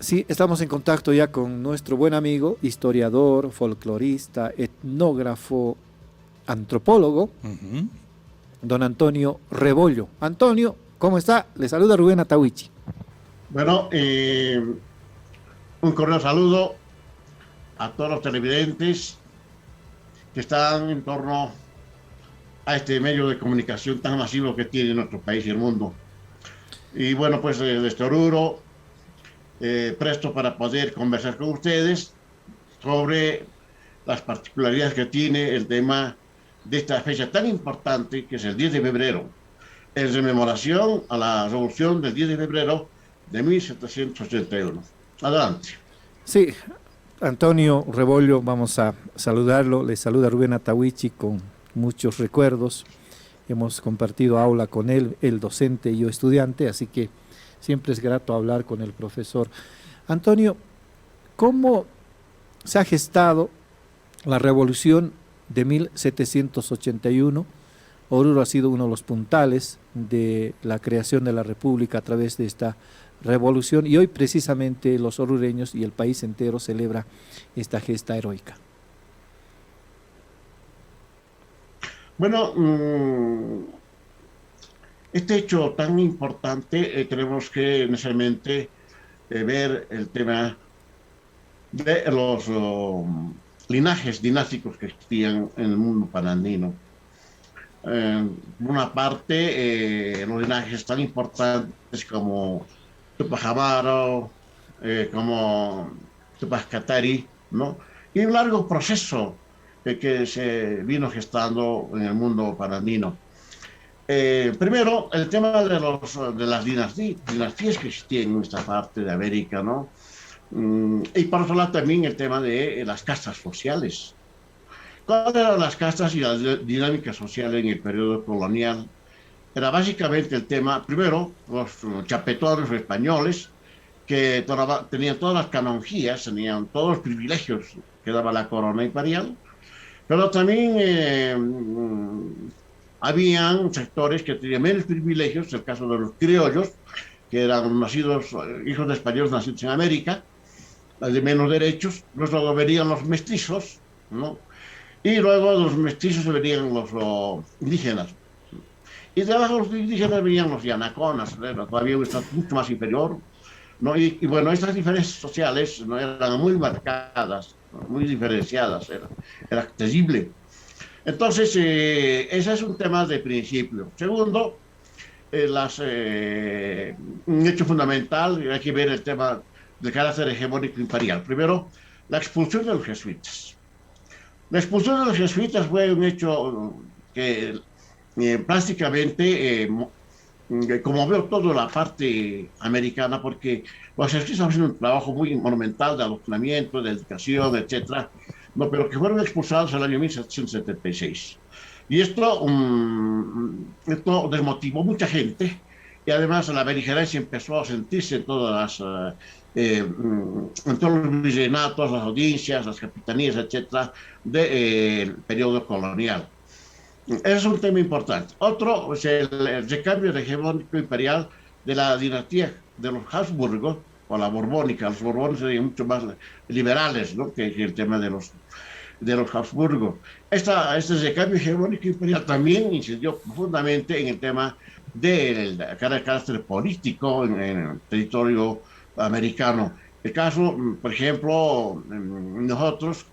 Sí, estamos en contacto ya con nuestro buen amigo, historiador, folclorista, etnógrafo, antropólogo, Ujú. don Antonio Rebollo. Antonio, ¿cómo está? Le saluda Rubén Atahuichi. Bueno, un cordial saludo a todos los televidentes que están en torno a este medio de comunicación tan masivo que tiene nuestro país y el mundo. Y bueno, pues desde Oruro, presto para poder conversar con ustedes sobre las particularidades que tiene el tema de esta fecha tan importante que es el 10 de febrero, en rememoración a la revolución del 10 de febrero de 1781. Adelante. Sí, Antonio Rebollo, vamos a saludarlo. Le saluda Rubén Atahuichi con muchos recuerdos. Hemos compartido aula con él, el docente y yo estudiante, así que siempre es grato hablar con el profesor. Antonio, ¿cómo se ha gestado la revolución de 1781? Oruro ha sido uno de los puntales de la creación de la República a través de esta revolución y hoy precisamente los orureños y el país entero celebra esta gesta heroica. Bueno, este hecho tan importante tenemos que necesariamente ver el tema de los linajes dinásticos que existían en el mundo panandino. Por una parte, los linajes tan importantes como Tupac Amaru, como Tupac Katari, ¿no? Y un largo proceso que se vino gestando en el mundo panandino. Primero, el tema de las dinastías que existían en esta parte de América, ¿no? Y por otro lado también el tema de las castas sociales. ¿Cuáles eran las castas y las dinámicas sociales en el periodo colonial? Era básicamente el tema, primero, los chapetones españoles, que tenían todas las canonjías, tenían todos los privilegios que daba la corona imperial, pero también habían sectores que tenían menos privilegios, el caso de los criollos, que eran nacidos, hijos de españoles nacidos en América, de menos derechos. Luego venían los mestizos, ¿no? Y luego de los mestizos venían los indígenas. Y debajo de los indígenas venían los yanaconas, ¿no? Todavía un estatus mucho más inferior, ¿no? Y bueno, estas diferencias sociales, ¿no?, eran muy marcadas, ¿no?, muy diferenciadas, era terrible. Entonces, ese es un tema de principio. Segundo, un hecho fundamental, hay que ver el tema del carácter hegemónico imperial. Primero, la expulsión de los jesuitas. La expulsión de los jesuitas fue un hecho que prácticamente conmovió toda la parte americana, porque los jesuitas estaban haciendo un trabajo muy monumental de adoctrinamiento, de educación, etcétera, no, pero que fueron expulsados en el año 1776. Y esto desmotivó mucha gente, y además la beligerancia empezó a sentirse en todos los virreinatos, las audiencias, las capitanías, etcétera, del periodo colonial. Ese es un tema importante. Otro es el recambio hegemónico imperial de la dinastía de los Habsburgo o la borbónica. Los borbones serían mucho más liberales, ¿no?, que el tema de los Habsburgo. Este recambio hegemónico imperial también incidió profundamente en el tema del carácter político en el territorio americano. El caso, por ejemplo, nosotros,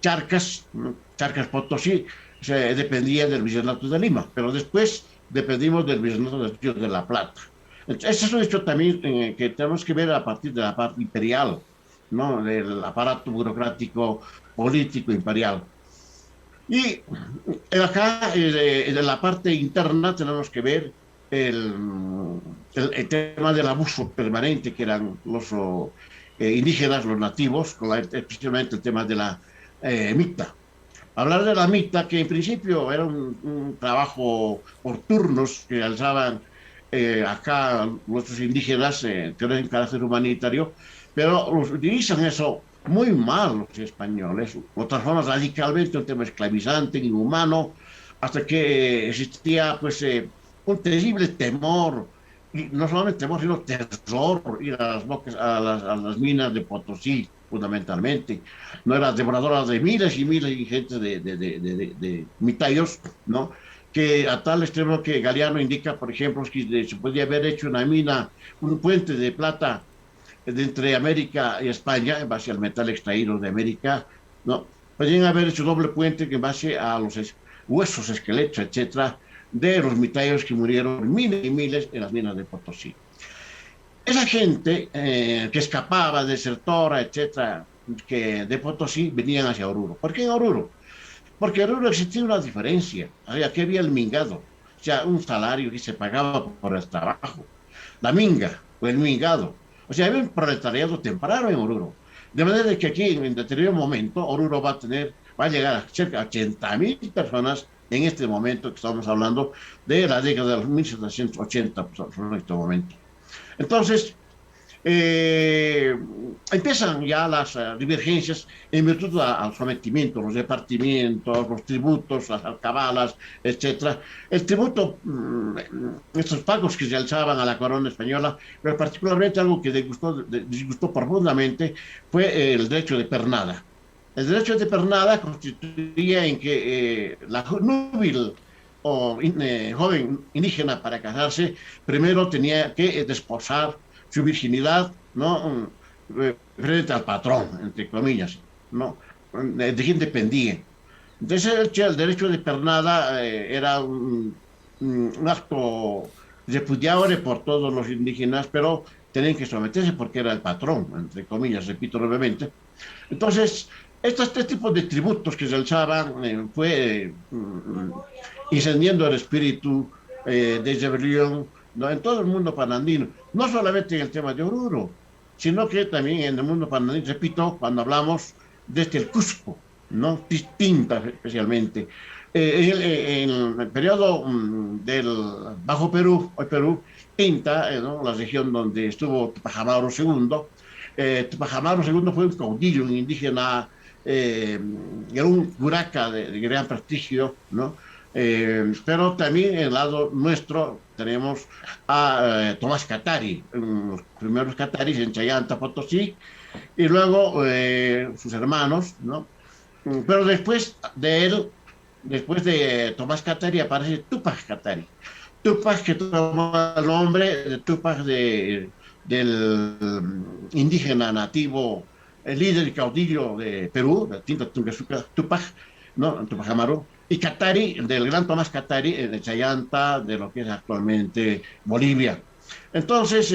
Charcas Potosí, dependía del Virreinato de Lima, pero después dependimos del Virreinato de Río de la Plata. Entonces, ese es un hecho también que tenemos que ver a partir de la parte imperial, ¿no?, del aparato burocrático político imperial. Y acá, de la parte interna, tenemos que ver el tema del abuso permanente que eran los indígenas, los nativos, especialmente el tema de la micta. Hablar de la micta, que en principio era un trabajo por turnos que alzaban acá nuestros indígenas, que tienen carácter humanitario, pero utilizan eso muy mal los españoles, lo transforman radicalmente en un tema esclavizante, inhumano, hasta que existía pues un terrible temor y no solamente hemos sido terror ir a las, a las minas de Potosí, fundamentalmente. No eran devoradoras de miles y miles de gente de mitayos, ¿no? Que a tal extremo que Galeano indica, por ejemplo, que se podía haber hecho una mina, un puente de plata entre América y España, en base al metal extraído de América, ¿no? Podrían haber hecho doble puente en base a los huesos, esqueletos, etcétera, de los mitayos que murieron miles y miles en las minas de Potosí. Esa gente que escapaba, desertora, etcétera, que de Potosí venían hacia Oruro. ¿Por qué en Oruro? Porque en Oruro existía una diferencia. Aquí había el mingado, o sea, un salario que se pagaba por el trabajo. La minga o el mingado. O sea, había un proletariado temprano en Oruro. De manera que aquí, en determinado momento, Oruro va a llegar a cerca de 80.000 personas en este momento que estamos hablando de la década de los 1780, pues, en este momento. Entonces, eh, empiezan ya las divergencias en virtud al sometimiento, los repartimientos, los tributos, las alcabalas, etcétera. El tributo, estos pagos que se alzaban a la corona española, pero particularmente algo que disgustó profundamente fue el derecho de pernada. El derecho de pernada constituía en que la núbil o joven indígena para casarse primero tenía que desposar su virginidad, ¿no? Frente al patrón, entre comillas, ¿no? De quién dependía. Entonces el derecho de pernada era un acto repudiable por todos los indígenas, pero tenían que someterse porque era el patrón, entre comillas, repito brevemente. Entonces, estos tres tipos de tributos que se alzaban fue incendiando el espíritu de rebelión, ¿no? En todo el mundo panandino, no solamente en el tema de Oruro, sino que también en el mundo panandino, repito, cuando hablamos desde el Cusco, ¿no? Distinta especialmente. En el periodo del Bajo Perú, hoy Perú, Pinta, ¿no? La región donde estuvo Tupac Amaru II. Tupac Amaru II fue un caudillo, un indígena, era un curaca de gran prestigio, ¿no? Pero también en el lado nuestro tenemos a Tomás Catari, los primeros cataris en Chayanta, Potosí, y luego sus hermanos, ¿no? Pero después de él, después de Tomás Catari, aparece Tupac Catari. Tupac que toma el nombre de Tupac del indígena nativo, el líder y caudillo de Perú, de Tinta Tunguesuca, Tupac, ¿no? Tupac Amaru, y Catari, del gran Tomás Catari, de Chayanta, de lo que es actualmente Bolivia. Entonces,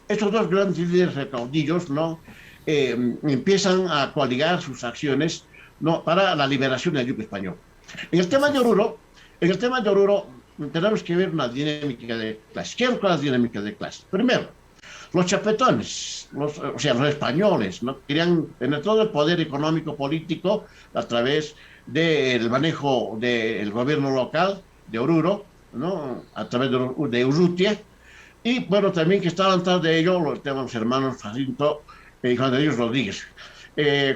estos dos grandes líderes caudillos, ¿no? Empiezan a coaligar sus acciones, ¿no? Para la liberación del yugo español. En el tema de Oruro, tenemos que ver una dinámica de clase. ¿Qué es la dinámica de clase? Primero, los chapetones, o sea, los españoles, ¿no? Querían tener todo el poder económico político a través del manejo del gobierno local de Oruro, ¿no? A través de Urrutia, y bueno, también que estaban atrás de ello los hermanos Jacinto y Juan de Dios Rodríguez.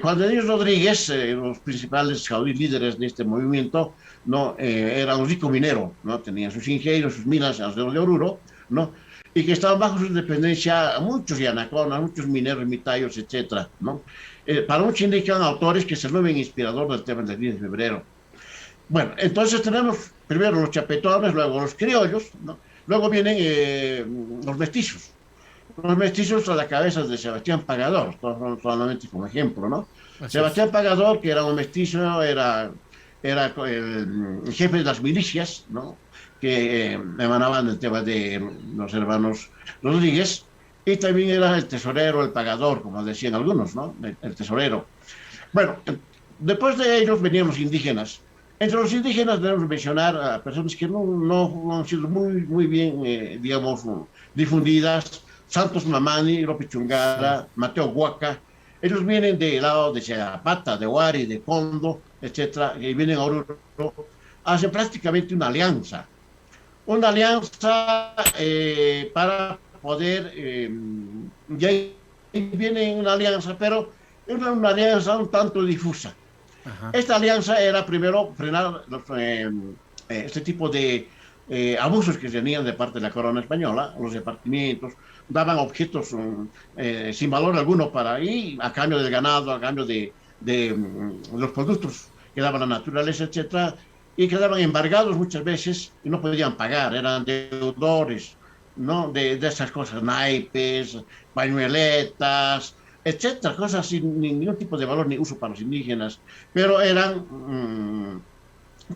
Juan de Dios Rodríguez, los principales líderes de este movimiento, ¿no? Era un rico minero, ¿no? Tenían sus ingenios, sus minas alrededor de Oruro, ¿no? Y que estaban bajo su dependencia muchos yanaconas, muchos mineros, mitayos, etcétera, ¿no? Para muchos indican autores que se vuelven inspirador del tema del 10 de febrero. Bueno, entonces tenemos primero los chapetones, luego los criollos, ¿no? Luego vienen los mestizos. Los mestizos a la cabeza de Sebastián Pagador, solamente como ejemplo, ¿no? Así Sebastián Pagador, que era un mestizo, era el jefe de las milicias, ¿no? Que emanaban del tema de los hermanos Rodríguez, y también era el tesorero, el pagador, como decían algunos, ¿no? El tesorero. Bueno, después de ellos venían los indígenas. Entre los indígenas debemos mencionar a personas que no han sido muy bien, digamos, difundidas. Santos Mamani, Lope Chungara, Mateo Huaca. Ellos vienen del lado de Chayapata, de Huari, de Condo, etcétera, y vienen a Oruro. Hacen prácticamente una alianza para poder, ya viene una alianza, pero es una alianza un tanto difusa. Ajá. Esta alianza era primero frenar este tipo de abusos que tenían de parte de la corona española, los repartimientos, daban objetos sin valor alguno para ahí, a cambio del ganado, a cambio de los productos que daba la naturaleza, etcétera, y quedaban embargados muchas veces y no podían pagar, eran deudores, ¿no? De esas cosas, naipes, pañueletas, etcétera, cosas sin ningún tipo de valor ni uso para los indígenas, pero eran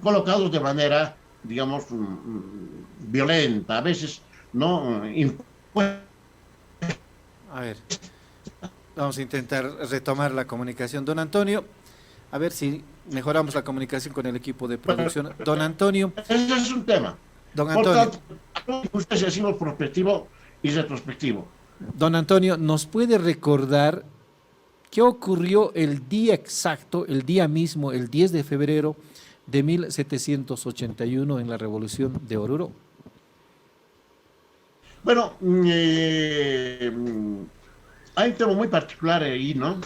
colocados de manera, digamos, violenta, a veces, ¿no? A ver, vamos a intentar retomar la comunicación. Don Antonio, a ver si mejoramos la comunicación con el equipo de producción. Don Antonio. Ese es un tema. Don Por Antonio. tanto, ustedes decimos prospectivo y retrospectivo. Don Antonio, ¿nos puede recordar qué ocurrió el día exacto, el día mismo, el 10 de febrero de 1781 en la Revolución de Oruro? Bueno, hay un tema muy particular ahí, ¿no?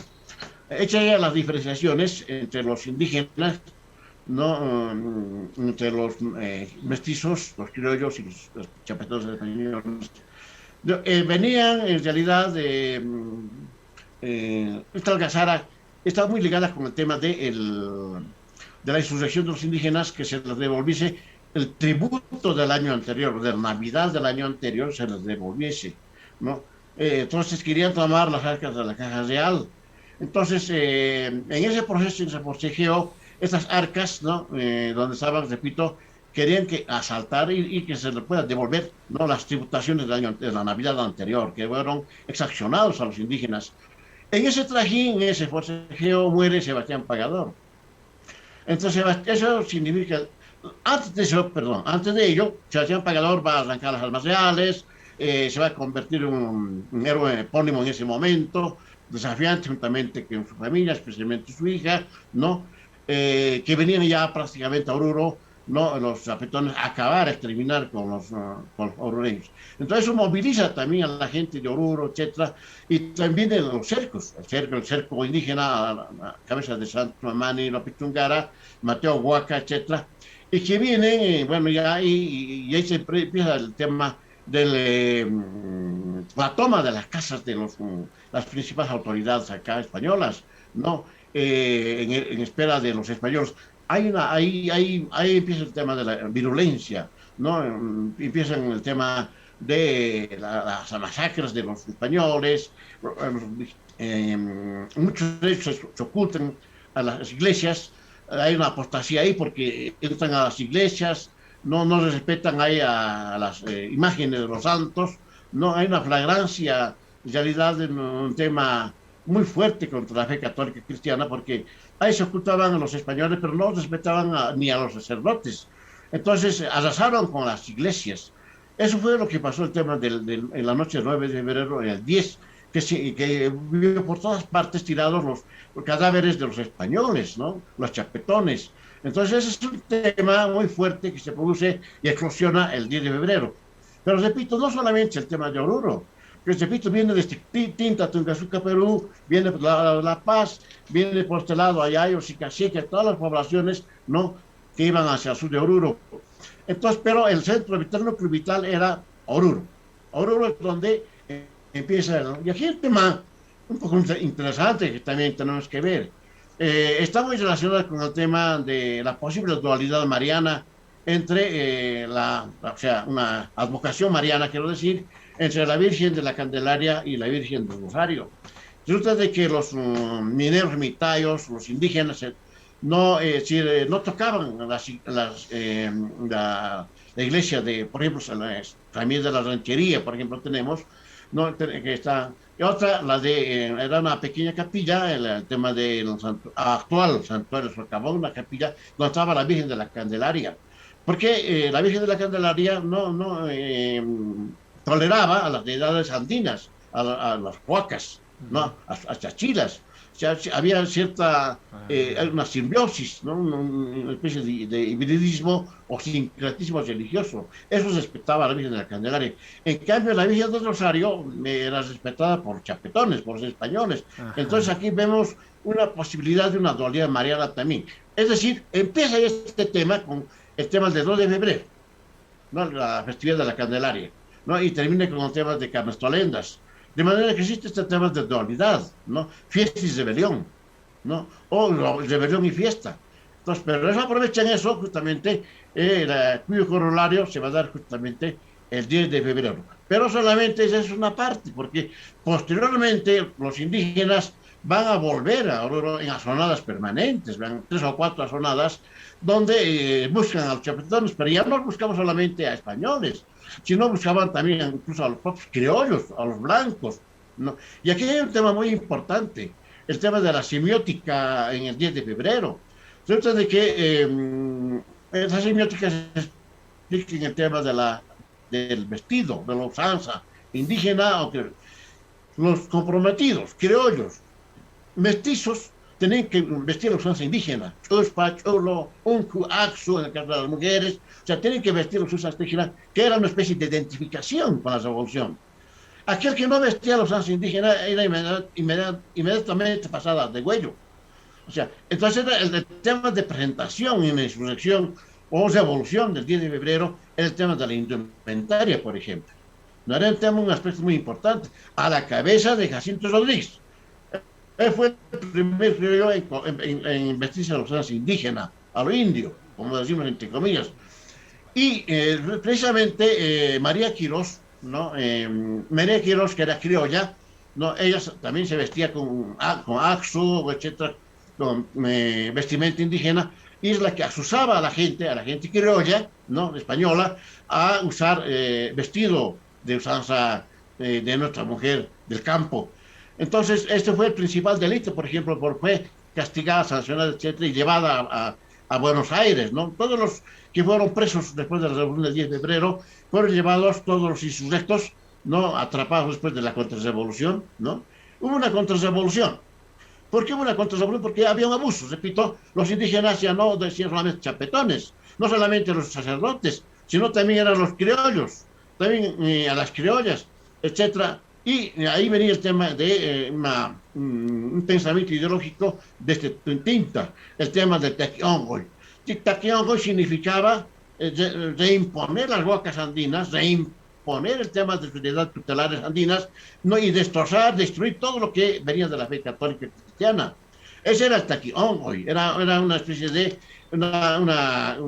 Hechas ya las diferenciaciones entre los indígenas, ¿no? Entre los mestizos, los criollos y los chapetones españoles. Venían en realidad esta algazara estaba muy ligada con el tema de la insurrección de los indígenas, que se les devolviese el tributo del año anterior, de la Navidad del año anterior, se les devolviese, ¿no? Entonces querían tomar las arcas de la Caja Real. Entonces, en ese proceso se forcejeó estas arcas, ¿no? Donde estaban, repito, querían que asaltar y que se les pueda devolver, ¿no? Las tributaciones de la Navidad anterior, que fueron exaccionados a los indígenas. En ese trajín, en ese forcejeo, muere Sebastián Pagador. Entonces, eso significa, antes de ello, Sebastián Pagador va a arrancar las armas reales, se va a convertir en un héroe epónimo en ese momento, desafiante juntamente con su familia, especialmente su hija, ¿no? Que venían ya prácticamente a Oruro, ¿no? Los chapetones a acabar, a exterminar con los orureños. Entonces eso moviliza también a la gente de Oruro, etcétera, y también de los cercos, el cerco indígena a cabeza de Santo Mamani, López Chungara, Mateo Huaca, etcétera, y que vienen, bueno, ya y ahí se empieza el tema de la toma de las casas de las principales autoridades acá españolas, ¿no? En espera de los españoles. Ahí empieza el tema de la virulencia, ¿no? Empieza el tema de las masacres de los españoles, muchos de ellos se ocultan a las iglesias, hay una apostasía ahí porque entran a las iglesias, no respetan ahí a las imágenes de los santos, no hay una flagrancia, en realidad, en un tema muy fuerte contra la fe católica cristiana, porque ahí se ocultaban a los españoles, pero no respetaban ni a los sacerdotes. Entonces arrasaron con las iglesias. Eso fue lo que pasó el tema en la noche del 9 de febrero, el 10, que vio por todas partes tirados los cadáveres de los españoles, ¿no? Los chapetones. Entonces ese es un tema muy fuerte que se produce y eclosiona el 10 de febrero. Pero repito, no solamente el tema de Oruro, que repito, viene desde Tinta, Tungazuca, Perú, viene por la Paz, viene por este lado Ayayos y Cacique, todas las poblaciones, ¿no? Que iban hacia el sur de Oruro. Entonces, pero el centro vital, núcleo vital era Oruro. Oruro es donde empieza, ¿no? Y aquí el tema un poco interesante que también tenemos que ver. Está muy relacionado con el tema de la posible dualidad mariana entre o sea, una advocación mariana, quiero decir, entre la Virgen de la Candelaria y la Virgen del Rosario. Resulta de que los mineros ermitaños, los indígenas, no tocaban la iglesia de, por ejemplo, también de la ranchería, por ejemplo, tenemos, ¿no? Que está, y otra, era una pequeña capilla, el tema del actual santuario de Socavón, una capilla donde estaba la Virgen de la Candelaria, porque la Virgen de la Candelaria no toleraba a las deidades andinas, a las huacas, ¿no? A chachilas. O sea, había cierta, una simbiosis, ¿no? Una especie de hibridismo o sincretismo religioso. Eso respetaba a la Virgen de la Candelaria. En cambio, la Virgen del Rosario era respetada por chapetones, por los españoles. Ajá. Entonces aquí vemos una posibilidad de una dualidad mariana también. Es decir, empieza este tema con el tema del 2 de febrero. ¿no? La festividad de la Candelaria, ¿no? Y termina con temas de carnestolendas. De manera que existe este tema de dualidad, ¿no? Fiesta y rebelión, ¿no? O rebelión y fiesta. Entonces, pero ellos aprovechan eso justamente, cuyo corolario se va a dar justamente el 10 de febrero. Pero solamente esa es una parte, porque posteriormente los indígenas van a volver a Oruro en asonadas permanentes, van 3 o 4 asonadas, donde buscan a los chapetones, pero ya no buscamos solamente a españoles, sino buscaban también incluso a los propios criollos, a los blancos, ¿no? Y aquí hay un tema muy importante, el tema de la semiótica en el 10 de febrero. Resulta de que esa semiótica se explica en el tema del vestido, de la usanza indígena, o que los comprometidos, criollos, mestizos, tenían que vestir la usanza indígena, chuspa, cholo, uncu, axu, en el caso de las mujeres, o sea, tienen que vestir la usanza indígena, que era una especie de identificación con la revolución. Aquel que no vestía la usanza indígena era inmediatamente pasada de huello. O sea, entonces era el tema de presentación en la insurrección o revolución del 10 de febrero, era el tema de la indumentaria, por ejemplo. No era el tema, un aspecto muy importante, a la cabeza de Jacinto Rodríguez. Él fue el primer criollo en vestirse a los usanza indígena, a lo indio, como decimos entre comillas. Y precisamente María Quirós, ¿no? María Quirós, que era criolla, ¿no? Ella también se vestía con axo, etcétera, con vestimenta indígena, y es la que asusaba a la gente criolla, ¿no? Española, a usar vestido de usanza de nuestra mujer del campo. Entonces, este fue el principal delito, por ejemplo, fue castigada, sancionada, etcétera, y llevada a Buenos Aires, ¿no? Todos los que fueron presos después de la revolución del 10 de febrero fueron llevados, todos los insurrectos, ¿no? Atrapados después de la contrarrevolución, ¿no? Hubo una contrarrevolución. ¿Por qué hubo una contrarrevolución? Porque había un abuso, repito, los indígenas ya no decían solamente chapetones, no solamente los sacerdotes, sino también eran los criollos, también a las criollas, etcétera. Y ahí venía el tema de un pensamiento ideológico de este tinta, el tema del taquiongoy. Taquiongoy significaba reimponer las huacas andinas, reimponer el tema de sociedades tutelares andinas, ¿no? Y destrozar, destruir todo lo que venía de la fe católica cristiana. Ese era el taquiongoy, era una especie de una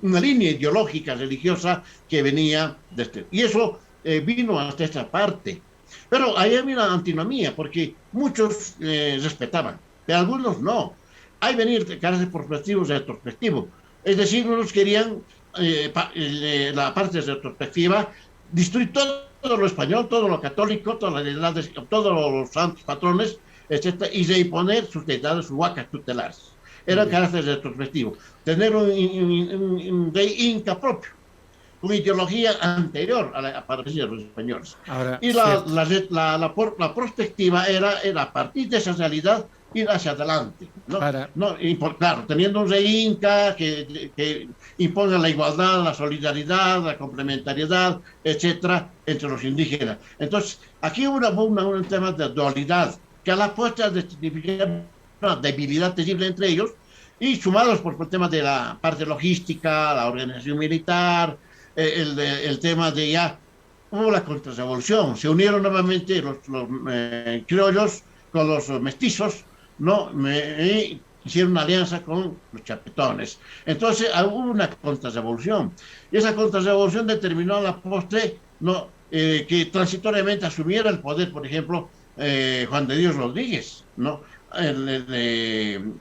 línea ideológica religiosa que venía de este. Y eso vino hasta esta parte. Pero ahí había una antinomía, porque muchos respetaban, pero algunos no. Ahí venía el carácter prospectivo y retrospectivo. Es decir, unos querían la parte retrospectiva, destruir todo lo español, todo lo católico, todas las deidades, todos los santos patrones, etcétera, y reimponer sus deidades, sus huacas tutelares. Era el carácter retrospectivo. Tener un rey inca propio, una ideología anterior a la aparición de los españoles. Ahora, y la perspectiva era a partir de esa realidad ir hacia adelante, ¿no? Claro, teniendo un rey inca que imponga la igualdad, la solidaridad, la complementariedad, etcétera, entre los indígenas. Entonces, aquí hubo un tema de dualidad, que a la puesta de significar una debilidad terrible entre ellos, y sumados por el tema de la parte logística, la organización militar, el tema de ya hubo la contrarrevolución, se unieron nuevamente los criollos con los mestizos, ¿no? Y hicieron una alianza con los chapetones. Entonces hubo una contrarrevolución, y esa contrarrevolución determinó a la postre, ¿no? Que transitoriamente asumiera el poder, por ejemplo, Juan de Dios Rodríguez, ¿no?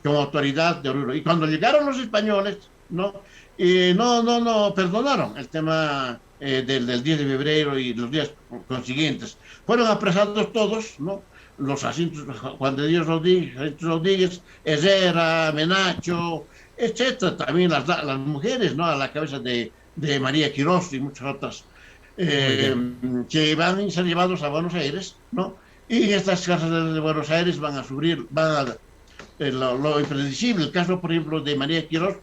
Como autoridad de Oruro. Y cuando llegaron los españoles, ¿no? No perdonaron el tema del 10 de febrero y los días consiguientes. Fueron apresados todos, ¿no? Los asuntos, Juan de Dios Rodríguez, Herrera, Menacho, etcétera. También las mujeres, ¿no? A la cabeza de María Quirós y muchas otras, que van a ser llevados a Buenos Aires, ¿no? Y en estas casas de Buenos Aires van a sufrir lo impredecible. El caso, por ejemplo, de María Quirós,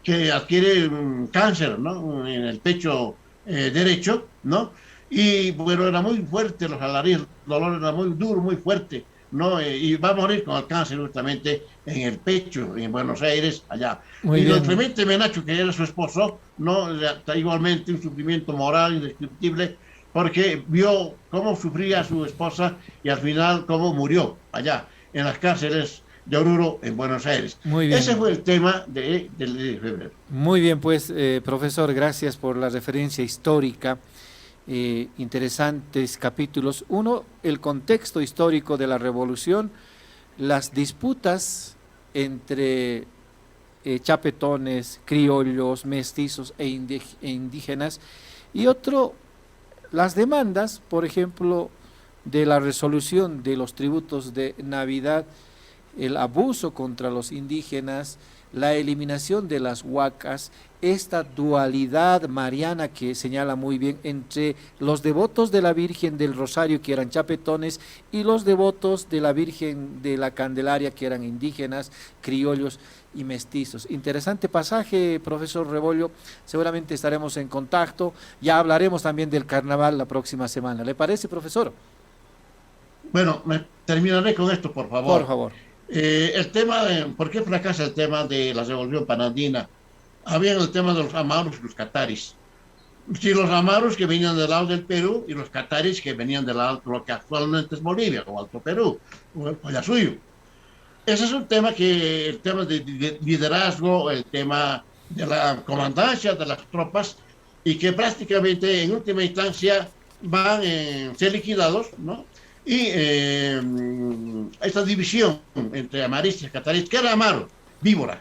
que adquiere un cáncer, ¿no? En el pecho derecho, ¿no? Y bueno, era muy fuerte los alaridos, el dolor era muy duro, muy fuerte, ¿no? Y va a morir con el cáncer justamente en el pecho, en Buenos Aires, allá. Muy Y don bien. Clemente Menacho, que era su esposo, ¿no? Está igualmente un sufrimiento moral indescriptible, porque vio cómo sufría su esposa y al final cómo murió allá, en las cárceles de Oruro, en Buenos Aires. Muy Ese bien. fue el tema de febrero. Muy bien, pues, profesor, gracias por la referencia histórica. Interesantes capítulos. Uno, el contexto histórico de la revolución, las disputas entre chapetones, criollos, mestizos e indígenas. Y otro, las demandas, por ejemplo, de la resolución de los tributos de Navidad, el abuso contra los indígenas, la eliminación de las huacas, esta dualidad mariana que señala muy bien entre los devotos de la Virgen del Rosario, que eran chapetones, y los devotos de la Virgen de la Candelaria, que eran indígenas, criollos y mestizos. Interesante pasaje, profesor Rebollo. Seguramente estaremos en contacto. Ya hablaremos también del carnaval la próxima semana. ¿Le parece, profesor? Bueno, terminaré con esto, por Por favor. favor. El tema de, ¿por qué fracasa el tema de la revolución panandina? Había el tema de los amaros y los cataris. Sí, los amaros que venían del lado del Perú y los cataris que venían del lado de lo que actualmente es Bolivia, o Alto Perú, o el Collasuyo. Ese es un tema que, el tema de liderazgo, el tema de la comandancia de las tropas, y que prácticamente en última instancia van a ser liquidados, ¿no? Y esta división entre amaristas y cataristas, que era Amaro, víbora.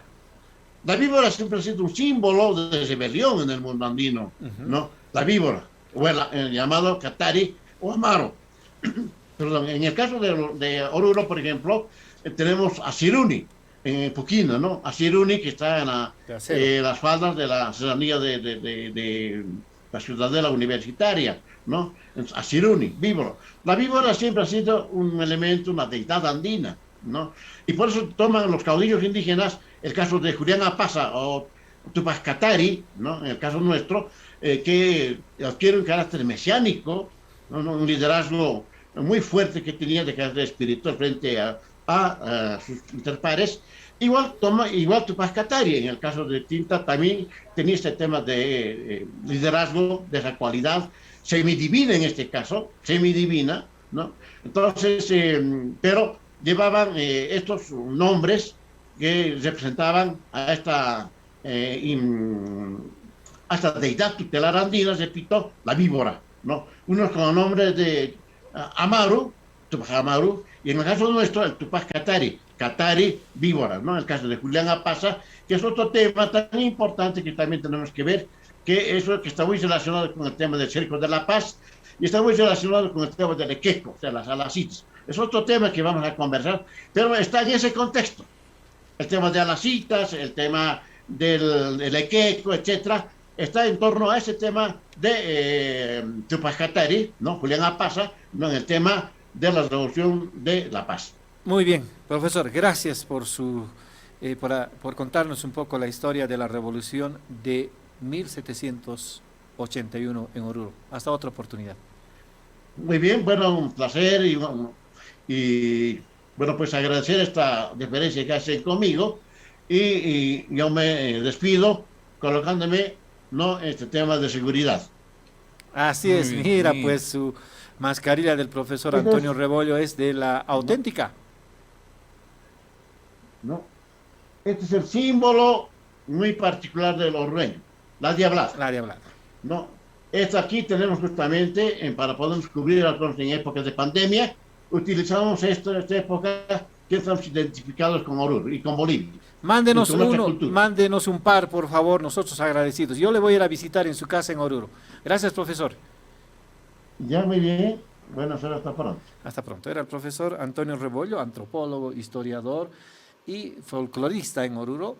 La víbora siempre ha sido un símbolo de rebelión en el mundo andino, ¿no? La víbora, o el llamado catari o amaro. Perdón, en el caso de Oruro, por ejemplo, tenemos a Siruni, en Puquina, ¿no? A Siruni, que está en las faldas de la serranía de la ciudadela universitaria, ¿no? A Siruni, víbora. La víbora siempre ha sido un elemento, una deidad andina, ¿no? Y por eso toman los caudillos indígenas el caso de Julián Apasa o Tupac Katari, ¿no? En el caso nuestro, que adquiere un carácter mesiánico, ¿no? Un liderazgo muy fuerte que tenía de carácter espiritual frente a sus interpares. Igual Tupac Katari, en el caso de Tinta, también tenía este tema de liderazgo, de esa cualidad semidivina en este caso, semidivina, ¿no? Entonces, pero llevaban estos nombres que representaban a esta deidad tutelar andina, repito, la víbora, ¿no? Unos con el nombre de Amaru, Tupac Amaru, y en el caso nuestro, el Tupac Katari, Katari víbora, ¿no? En el caso de Julián Apasa, que es otro tema tan importante que también tenemos que ver, que eso que está muy relacionado con el tema del Cerco de la Paz, y está muy relacionado con el tema del Equeco, o sea, las alacitas. Es otro tema que vamos a conversar, pero está en ese contexto. El tema de las citas, el tema del Equeco, etcétera, está en torno a ese tema de Tupac Katari, ¿no? Julián Apasa, ¿no? En el tema de la revolución de la paz. Muy bien, profesor, gracias por contarnos un poco la historia de la revolución de 1781 en Oruro. Hasta otra oportunidad. Muy bien, bueno, un placer y bueno, pues agradecer esta deferencia que hacen conmigo y yo me despido colocándome, ¿no? Este tema de seguridad. Así Muy es, bien, mira, sí. pues su mascarilla del profesor Entonces, Antonio Rebollo es de la auténtica. ¿no? Este es el símbolo muy particular del orreño, la diablada, La de hablar. ¿no? Esta aquí tenemos justamente, para podernos cubrir en épocas de pandemia, utilizamos esta época que estamos identificados con Oruro y con Bolivia y Mándenos con nuestra uno, cultura. mándenos un par, por favor, nosotros agradecidos. Yo le voy a ir a visitar en su casa en Oruro. Gracias, profesor. Ya muy bien, bueno, hasta pronto. Hasta pronto. Era el profesor Antonio Rebollo, antropólogo, historiador y folclorista en Oruro.